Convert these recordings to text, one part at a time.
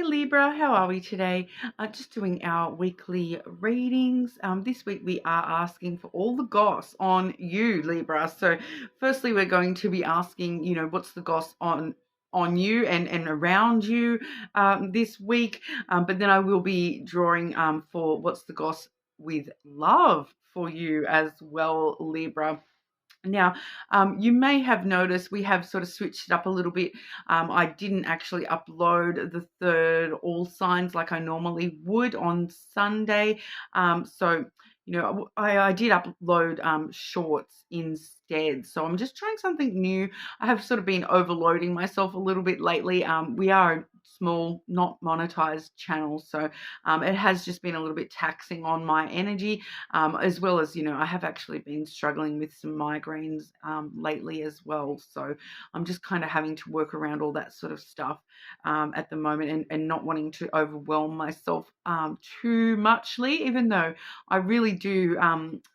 Hey Libra, how are we today? Just doing our weekly readings. This week we are asking for all the goss on you, Libra. So firstly, we're going to be asking, what's the goss on you and around you this week. But then I will be drawing for what's the goss with love for you as well, Libra. Now, you may have noticed we have sort of switched it up a little bit. I didn't actually upload the third all signs like I normally would on Sunday. So, I did upload shorts instead. So I'm just trying something new. I have sort of been overloading myself a little bit lately. We are a small, not monetized channel. So it has just been a little bit taxing on my energy. As well as, I have actually been struggling with some migraines lately as well. So I'm just kind of having to work around all that sort of stuff at the moment and not wanting to overwhelm myself too muchly, even though I really do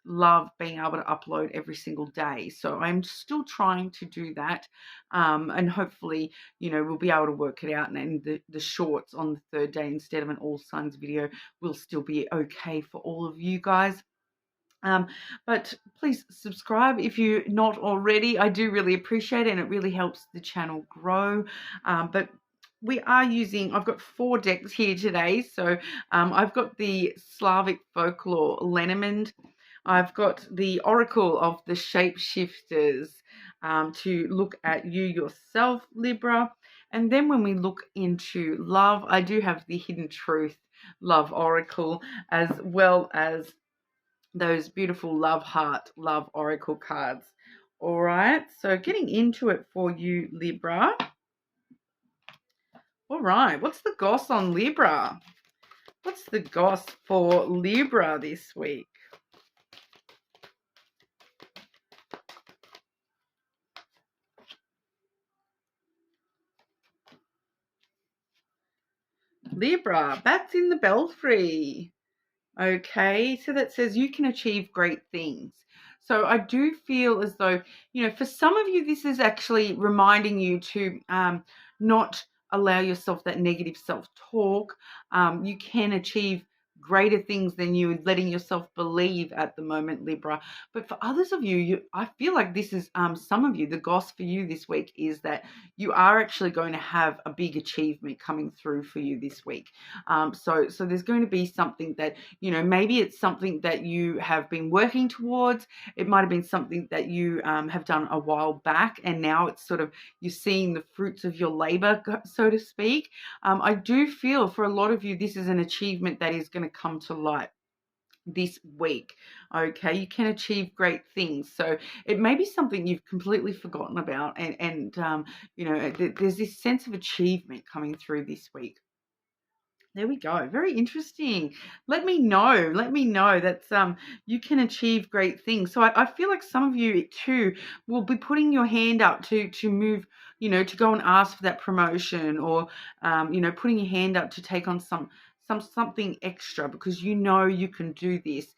love being able to upload every single day. So I'm still trying to do that. And hopefully, we'll be able to work it out. And the shorts on the third day instead of an all signs video will still be okay for all of you guys. But please subscribe if you're not already. I do really appreciate it, and it really helps the channel grow. But we are I've got 4 decks here today. So I've got the Slavic Folklore Lenormand. I've got the Oracle of the Shapeshifters to look at you yourself, Libra. And then when we look into love, I do have the Hidden Truth Love Oracle, as well as those beautiful love heart, love oracle cards. All right, so getting into it for you, Libra. All right, what's the goss on Libra? What's the goss for Libra this week? Libra, bats in the belfry. Okay, so that says you can achieve great things. So I do feel as though, for some of you, this is actually reminding you to not allow yourself that negative self-talk. You can achieve greater things than you letting yourself believe at the moment, Libra. But for others of you, I feel like this is some of you, the goss for you this week is that you are actually going to have a big achievement coming through for you this week. So there's going to be something that, maybe it's something that you have been working towards. It might have been something that you have done a while back, and now it's sort of, you're seeing the fruits of your labor, so to speak. I do feel for a lot of you, this is an achievement that is going to come to light this week. Okay, you can achieve great things. So it may be something you've completely forgotten about, and there's this sense of achievement coming through this week. There we go. Very interesting. Let me know that you can achieve great things. So I feel like some of you too will be putting your hand up to move, to go and ask for that promotion, or putting your hand up to take on something extra, because you can do this,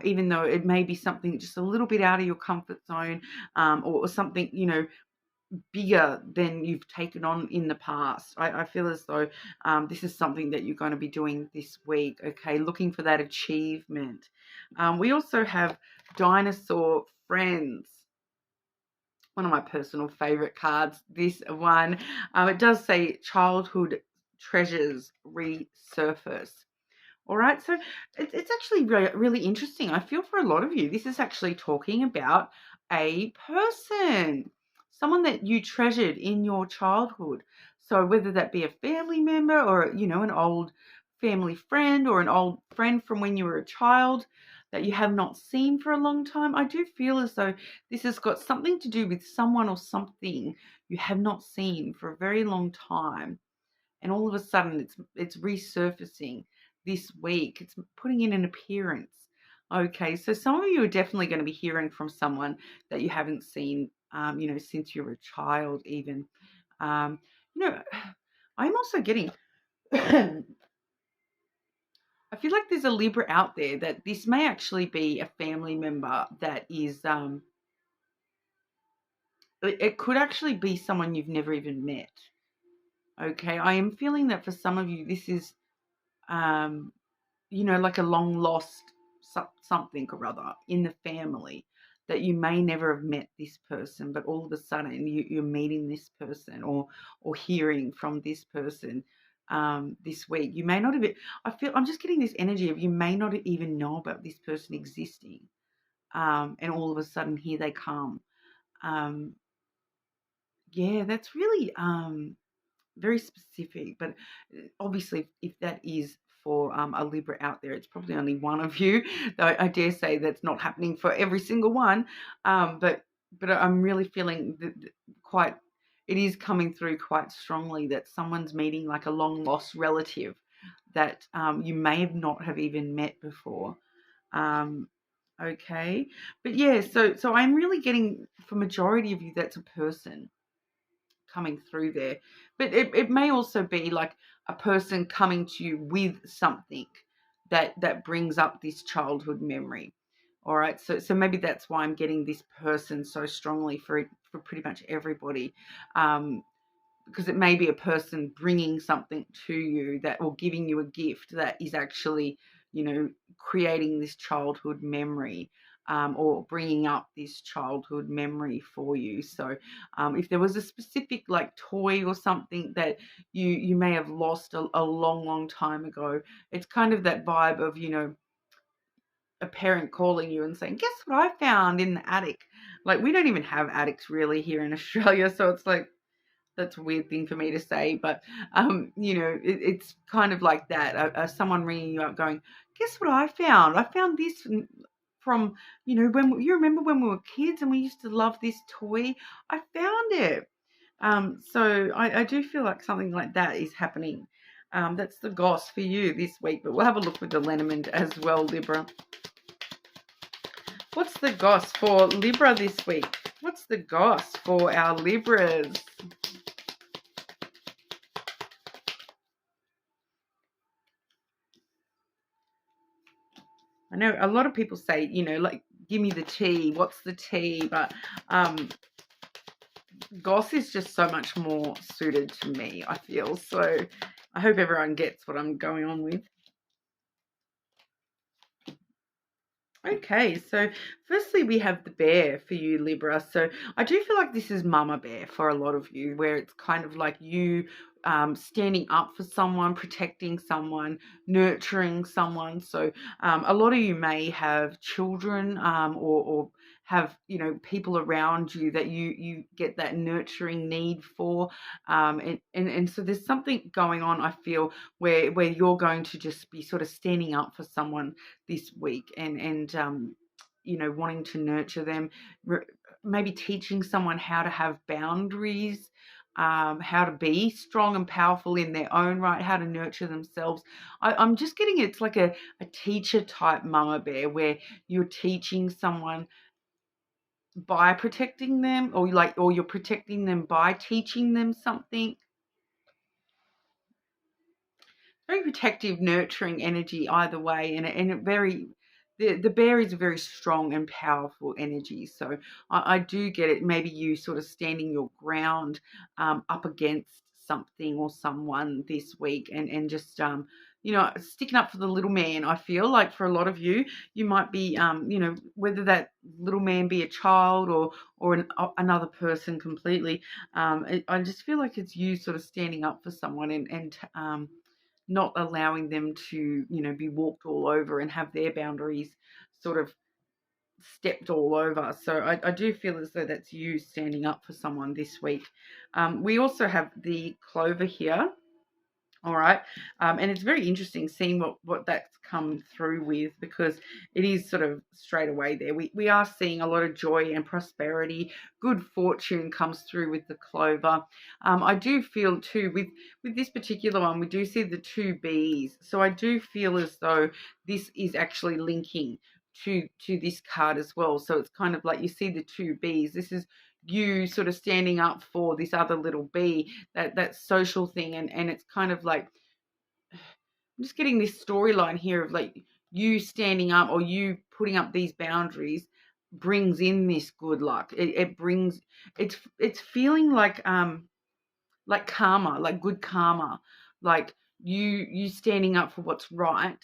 even though it may be something just a little bit out of your comfort zone, or something bigger than you've taken on in the past. I feel as though this is something that you're going to be doing this week, okay, looking for that achievement. We also have Dinosaur Friends, one of my personal favorite cards, this one. It does say childhood treasures resurface. All right, so it's actually really interesting. I feel for a lot of you, this is actually talking about a person, someone that you treasured in your childhood. So whether that be a family member, or, an old family friend, or an old friend from when you were a child that you have not seen for a long time, I do feel as though this has got something to do with someone or something you have not seen for a very long time. And all of a sudden it's resurfacing this week. It's putting in an appearance. Okay, so some of you are definitely going to be hearing from someone that you haven't seen, since you were a child even. I'm also getting, I feel like there's a Libra out there that this may actually be a family member that is, it could actually be someone you've never even met. Okay, I am feeling that for some of you, this is, um, like a long lost something or other in the family, that you may never have met this person, but all of a sudden you're meeting this person, or hearing from this person this week. You may not have. I'm just getting this energy of you may not even know about this person existing, and all of a sudden here they come. Um, yeah, that's really very specific, but obviously, if that is for a Libra out there, it's probably only one of you. Though I dare say that's not happening for every single one. But I'm really feeling that quite. It is coming through quite strongly that someone's meeting like a long lost relative that you may have not have even met before. Um, okay, but yeah, so I'm really getting, for majority of you, that's a person coming through there. But it may also be like a person coming to you with something that brings up this childhood memory. All right, so maybe that's why I'm getting this person so strongly for pretty much everybody. Because it may be a person bringing something to you, that, or giving you a gift that is actually, creating this childhood memory, or bringing up this childhood memory for you. So if there was a specific like toy or something that you may have lost a long time ago, it's kind of that vibe of, a parent calling you and saying, guess what I found in the attic. Like, we don't even have attics really here in Australia, so it's like, that's a weird thing for me to say, but it's kind of like that. Someone ringing you up, going, "Guess what I found? I found this from when you remember when we were kids and we used to love this toy. I found it." So I do feel like something like that is happening. That's the Goss for you this week, but we'll have a look with the Lenormand as well, Libra. What's the Goss for Libra this week? What's the Goss for our Libras? I know a lot of people say, like, give me the tea. What's the tea? But Goss is just so much more suited to me, I feel. So I hope everyone gets what I'm going on with. Okay, so firstly we have the bear for you, Libra. So I do feel like this is mama bear for a lot of you, where it's kind of like you standing up for someone, protecting someone, nurturing someone. So a lot of you may have children, or have people around you that you get that nurturing need for, and so there's something going on, I feel, where you're going to just be sort of standing up for someone this week, and wanting to nurture them, maybe teaching someone how to have boundaries, how to be strong and powerful in their own right, how to nurture themselves. I'm just getting, it's like a teacher type mama bear, where you're teaching someone by protecting them, or you're protecting them by teaching them something. Very protective, nurturing energy either way, and it very, the bear is a very strong and powerful energy. So I do get it. Maybe you sort of standing your ground up against something or someone this week, and just sticking up for the little man. I feel like for a lot of you, you might be whether that little man be a child or another person completely. I just feel like it's you sort of standing up for someone, and not allowing them to, be walked all over and have their boundaries sort of stepped all over. So I do feel as though that's you standing up for someone this week. We also have the clover here. All right. And it's very interesting seeing what that's come through with, because it is sort of straight away there. We are seeing a lot of joy and prosperity. Good fortune comes through with the clover. I do feel too with this particular one, we do see the two bees. So I do feel as though this is actually linking to this card as well. So it's kind of like you see the two bees. This is you sort of standing up for this other little bee, that social thing, and it's kind of like, I'm just getting this storyline here of like you standing up, or you putting up these boundaries, brings in this good luck. It brings, it's feeling like like karma, like good karma, like you standing up for what's right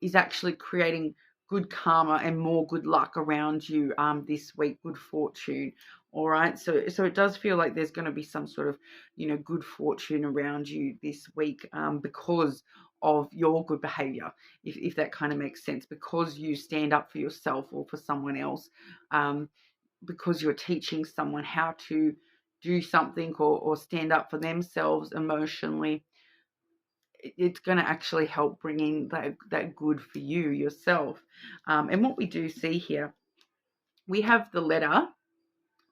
is actually creating good karma and more good luck around you this week, good fortune. All right, so it does feel like there's going to be some sort of, you know, good fortune around you this week because of your good behavior, if that kind of makes sense, because you stand up for yourself or for someone else, because you're teaching someone how to do something or stand up for themselves emotionally. It's going to actually help bring in that good for you yourself. And what we do see here, we have the letter.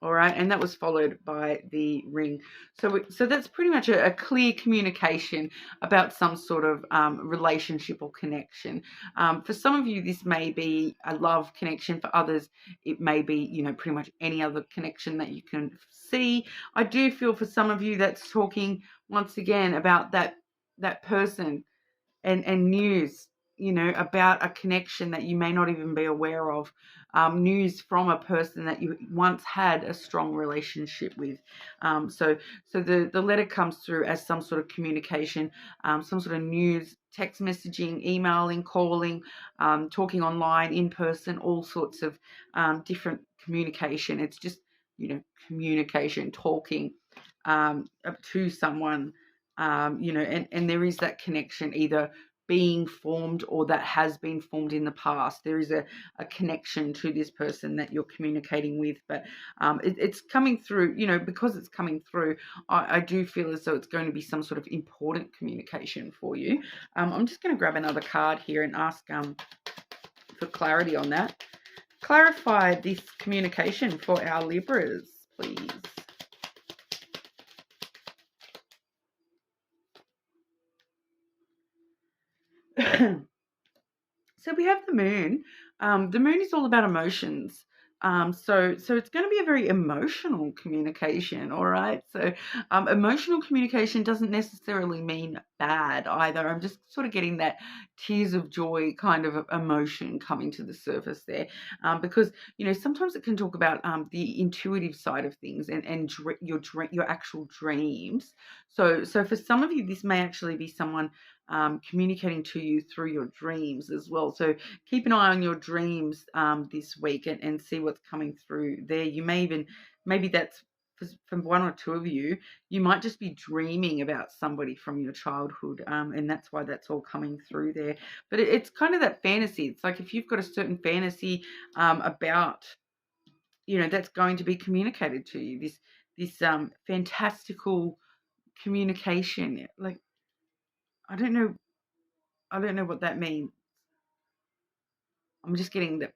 All right, and that was followed by the ring. So that's pretty much a clear communication about some sort of relationship or connection. For some of you, this may be a love connection. For others, it may be, you know, pretty much any other connection that you can see. I do feel for some of you that's talking once again about that person and news, you know, about a connection that you may not even be aware of, news from a person that you once had a strong relationship with. So the letter comes through as some sort of communication, some sort of news, text messaging, emailing, calling, talking online, in person, all sorts of different communication. It's just, you know, communication, talking to someone, you know, and there is that connection either being formed or that has been formed in the past. There is a connection to this person that you're communicating with, but it's coming through, you know, because it's coming through, I do feel as though it's going to be some sort of important communication for you. I'm just going to grab another card here and ask for clarity on that. Clarify this communication for our Libras, please. So we have the moon. The moon is all about emotions. So it's going to be a very emotional communication, all right? So emotional communication doesn't necessarily mean bad either. I'm just sort of getting that tears of joy kind of emotion coming to the surface there, because, you know, sometimes it can talk about the intuitive side of things and your actual dreams. So for some of you, this may actually be someone communicating to you through your dreams as well. So keep an eye on your dreams this week and see what's coming through there. You may even, maybe that's from one or two of you, you might just be dreaming about somebody from your childhood, and that's why that's all coming through there. But it's kind of that fantasy. It's like if you've got a certain fantasy about, you know, that's going to be communicated to you. This fantastical communication. Like, I don't know what that means. I'm just getting that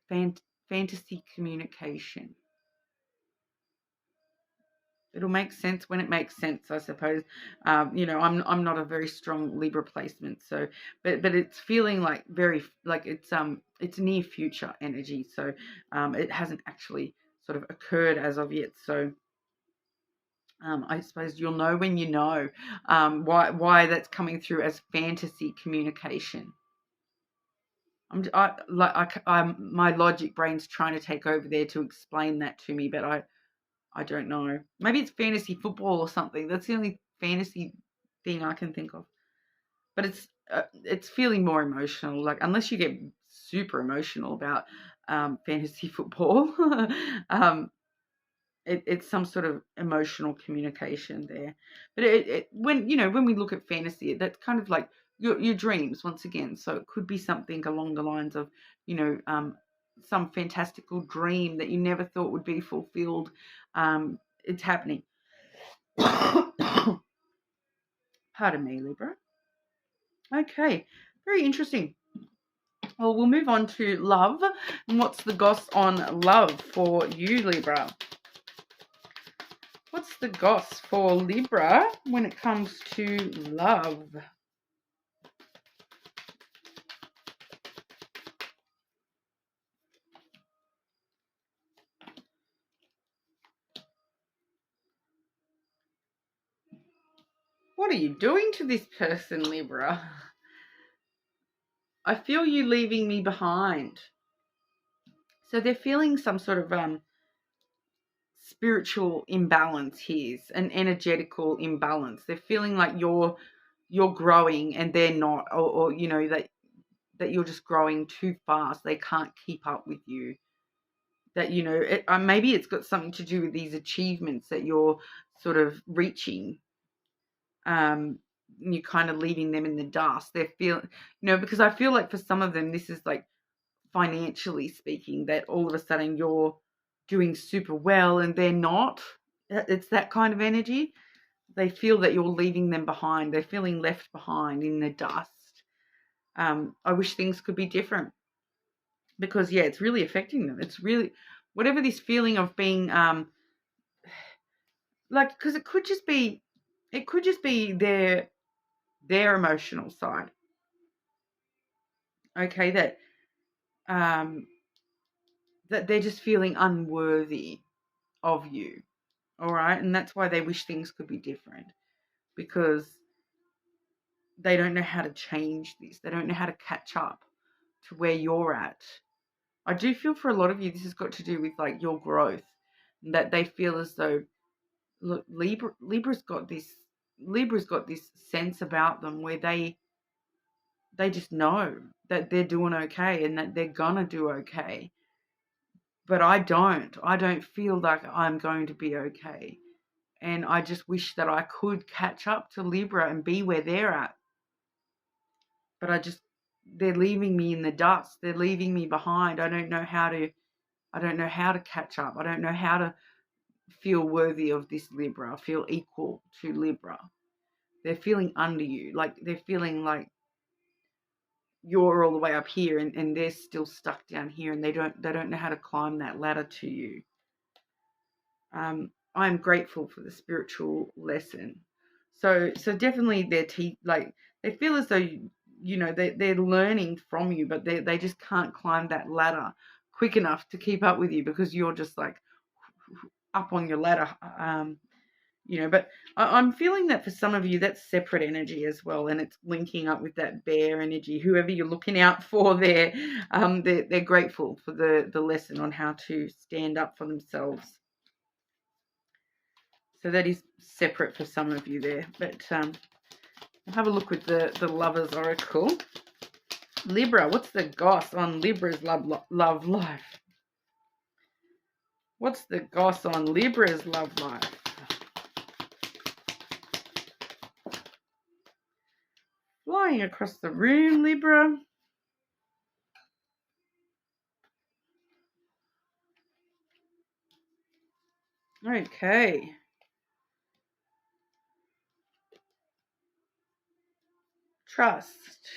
fantasy communication. It'll make sense when it makes sense, I suppose. You know, I'm not a very strong Libra placement, so but it's feeling like very like it's near future energy, so it hasn't actually sort of occurred as of yet. So I suppose you'll know when you know why that's coming through as fantasy communication. My logic brain's trying to take over there to explain that to me, but I don't know. Maybe it's fantasy football or something. That's the only fantasy thing I can think of. But it's feeling more emotional. Like, unless you get super emotional about fantasy football, it's some sort of emotional communication there. But when we look at fantasy, that's kind of like your dreams once again. So it could be something along the lines of, you know, some fantastical dream that you never thought would be fulfilled. It's happening. Pardon me, Libra. Okay, very interesting. Well, we'll move on to love. And what's the goss on love for you, Libra? What's the goss for Libra when it comes to love? What are you doing to this person, Libra? I feel you leaving me behind. So they're feeling some sort of spiritual imbalance here, an energetical imbalance. They're feeling like you're growing and they're not, or you know, that you're just growing too fast. They can't keep up with you. That, you know, maybe it's got something to do with these achievements that you're sort of reaching. You're kind of leaving them in the dust. They're feeling, you know, because I feel like for some of them, this is like financially speaking, that all of a sudden you're doing super well and they're not. It's that kind of energy. They feel that you're leaving them behind. They're feeling left behind in the dust. I wish things could be different, because yeah, it's really affecting them. It's really, whatever this feeling of being like, because it could just be their emotional side. Okay, that that they're just feeling unworthy of you. All right, and that's why they wish things could be different, because they don't know how to change this. They don't know how to catch up to where you're at. I do feel for a lot of you, this has got to do with like your growth, that they feel as though, look, Libra's got this sense about them where they just know that they're doing okay and that they're gonna do okay. But I don't feel like I'm going to be okay. And I just wish that I could catch up to Libra and be where they're at. But they're leaving me in the dust. They're leaving me behind. I don't know how to catch up. I don't know how to feel worthy of this Libra, feel equal to Libra. They're feeling under you. Like they're feeling like you're all the way up here and they're still stuck down here, and they don't know how to climb that ladder to you. I'm grateful for the spiritual lesson. So definitely they feel as though you know they're learning from you, but they just can't climb that ladder quick enough to keep up with you, because you're just like up on your ladder. You know, but I'm feeling that for some of you, that's separate energy as well, and it's linking up with that bear energy. Whoever you're looking out for there, they're grateful for the lesson on how to stand up for themselves. So that is separate for some of you there. But have a look with the Lovers Oracle. Libra, what's the goss on Libra's love life? What's the goss on Libra's love life? Flying across the room, Libra. Okay. Trust.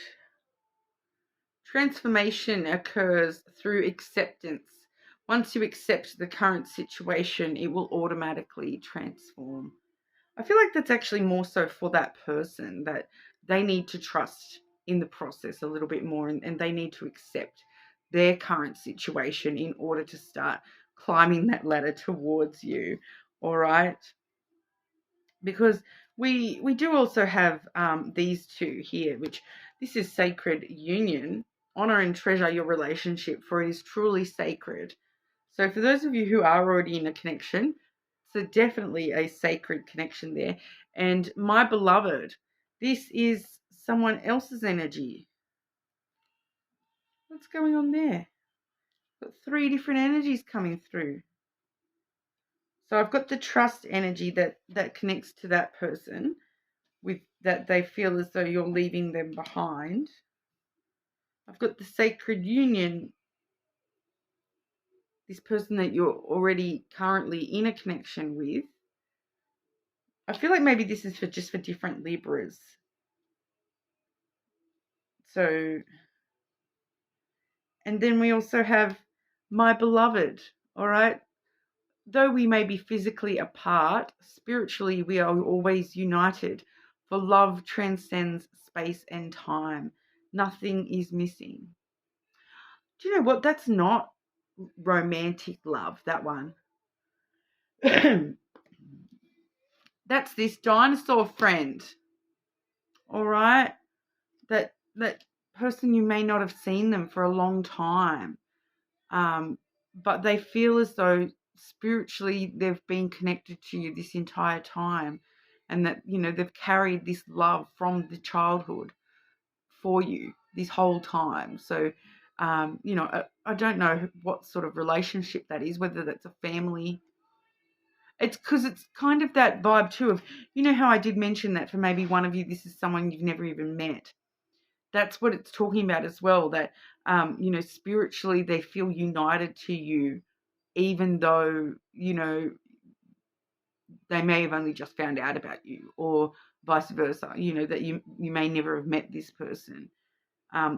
Transformation occurs through acceptance. Once you accept the current situation, it will automatically transform. I feel like that's actually more so for that person, that they need to trust in the process a little bit more, and they need to accept their current situation in order to start climbing that ladder towards you. All right? Because we do also have these two here, which this is sacred union. Honor and treasure your relationship, for it is truly sacred. So for those of you who are already in a connection, so definitely a sacred connection there. And my beloved, this is someone else's energy. What's going on there? Got 3 different energies coming through. So I've got the trust energy that connects to that person, with that they feel as though you're leaving them behind. I've got the sacred union, this person that you're already currently in a connection with. I feel like maybe this is for different Libras. So, and then we also have my beloved, all right? Though we may be physically apart, spiritually we are always united, for love transcends space and time. Nothing is missing. Do you know what? That's not romantic love, that one. That's this dinosaur friend, all right? That person, you may not have seen them for a long time, but they feel as though spiritually they've been connected to you this entire time, and that, they've carried this love from the childhood for you this whole time. So, I don't know what sort of relationship that is, whether that's a family. It's because it's kind of that vibe too of, how I did mention that for maybe one of you, this is someone you've never even met. That's what it's talking about as well, that, spiritually they feel united to you, even though, they may have only just found out about you, or vice versa, that you may never have met this person.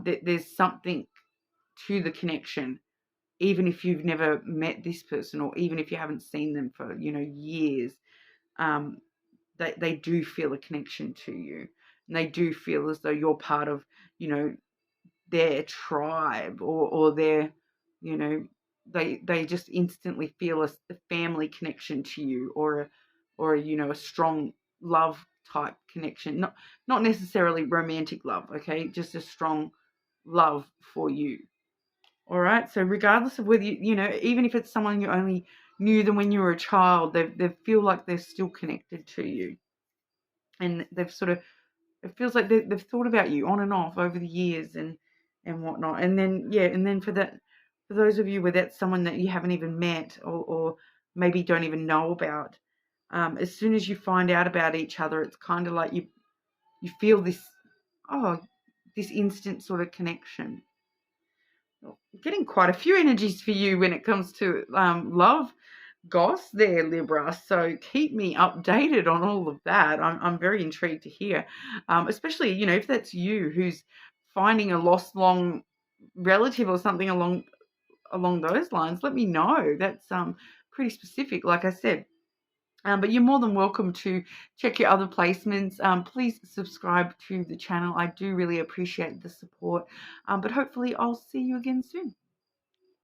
There's something to the connection, even if you've never met this person, or even if you haven't seen them for, years. They do feel a connection to you, and they do feel as though you're part of, their tribe, or their, they just instantly feel a family connection to you, or a strong love type connection, not necessarily romantic love, okay, just a strong love for you. All right, so regardless of whether even if it's someone you only knew them when you were a child, they feel like they're still connected to you, and they've sort of, it feels like they've thought about you on and off over the years, and whatnot. And then for those of you where that's someone that you haven't even met, or maybe don't even know about, as soon as you find out about each other, it's kind of like you feel this instant sort of connection. Getting quite a few energies for you when it comes to love, Goss there, Libra. So keep me updated on all of that. I'm very intrigued to hear, especially, if that's you who's finding a lost long relative or something along those lines. Let me know. That's pretty specific, like I said. But you're more than welcome to check your other placements. Please subscribe to the channel. I do really appreciate the support. But hopefully I'll see you again soon.